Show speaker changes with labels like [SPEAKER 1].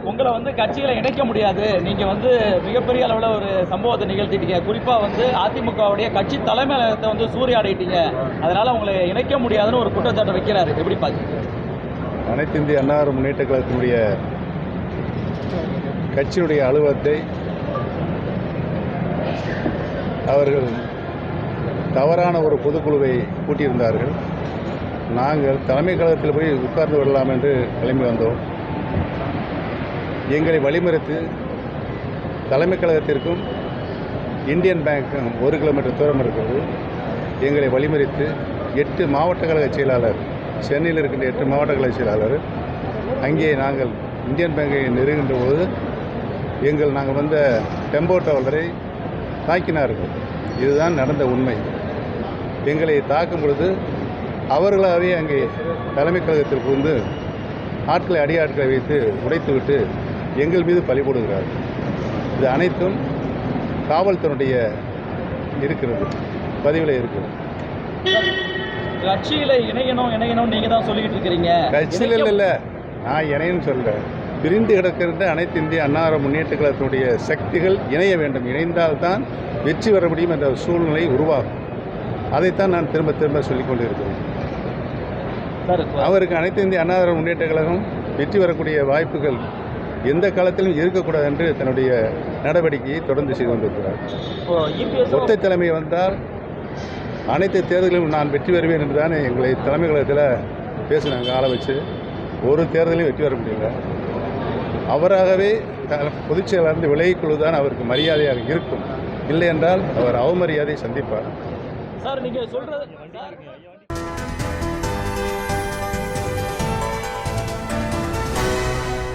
[SPEAKER 1] உங்களை வந்து கட்சிகளை இணைக்க முடியாது, நீங்க வந்து மிகப்பெரிய அளவில் ஒரு சம்பவத்தை நிகழ்த்திட்டீங்க. குறிப்பா வந்து அதிமுகவுடைய கட்சி தலைமையகத்தை வந்து சூறையாடிட்டீங்க, அதனால உங்களை இணைக்க முடியாதுன்னு ஒரு குற்றச்சாட்டை வைக்கிறாரு. எப்படி பாத்தீங்க?
[SPEAKER 2] அனைத்து இந்திய அண்ணா முன்னேற்ற கழகத்தினுடைய கட்சியுடைய அலுவலகத்தை அவர்கள் தவறான ஒரு பொதுக்குழுவை கூட்டியிருந்தார்கள். நாங்கள் தலைமை கழகத்தில் போய் உட்கார்ந்து விடலாம் என்று கிளம்பி வந்தோம். எங்களை வழிமறித்து தலைமை கழகத்திற்கும் இந்தியன் பேங்க்கும் 1 கிலோமீட்டர் தூரம் இருக்கிறது. எங்களை வழிமறித்து 8 மாவட்ட கழக செயலாளர், சென்னையில் இருக்கின்ற 8 மாவட்ட கழக செயலாளர் அங்கே நாங்கள் இந்தியன் பேங்கை நெருங்கின்ற போது நாங்கள் வந்த டெம்போ டவலரை தாக்கினார்கள். இதுதான் நடந்த உண்மை. எங்களை தாக்கும் பொழுது அவர்களாகவே அங்கே தலைமை கழகத்திற்கு வந்து அடியாட்களை வைத்து உடைத்துவிட்டு எங்கள் மீது பழி போடுகிறார்கள். இது அனைத்தும் காவல்துறையுடைய இருக்கிறது, பதிவில் இருக்கிறது.
[SPEAKER 1] கட்சியில் இணையணும் நீங்க தான் சொல்லிக்கிட்டு இருக்கிறீங்க.
[SPEAKER 2] கட்சியில் இல்லை, நான் இணையன்னு சொல்கிறேன். பிரிந்து கிடக்கின்ற அனைத்து இந்திய அண்ணா முன்னேற்ற கழகத்தினுடைய சக்திகள் இணைய வேண்டும். இணைந்தால்தான் வெற்றி பெற முடியும் என்ற சூழ்நிலை உருவாகும். அதைத்தான் நான் திரும்ப திரும்ப சொல்லிக் கொண்டு இருக்கிறேன். அவருக்கு அனைத்து இந்திய அண்ணா முன்னேற்ற கழகம் வெற்றி பெறக்கூடிய வாய்ப்புகள் எந்த காலத்திலும் இருக்கக்கூடாது என்று தன்னுடைய நடவடிக்கையை தொடர்ந்து செய்து கொண்டிருக்கிறார். ஒற்றை தலைமை வந்தால் அனைத்து தேர்தலிலும் நான் வெற்றி பெறுவேன் என்று தானே எங்களை தலைமை கழகத்தில் பேசினாங்க. ஆள வச்சு ஒரு தேர்தலையும் வெற்றி பெற முடியல. அவராகவே பொதுச் செயலாளர் விலகிக் கொள்வதுதான் அவருக்கு மரியாதையாக இருக்கும். இல்லை என்றால் அவர் அவமரியாதை சந்திப்பார்.
[SPEAKER 1] சார், நீங்க சொல்றது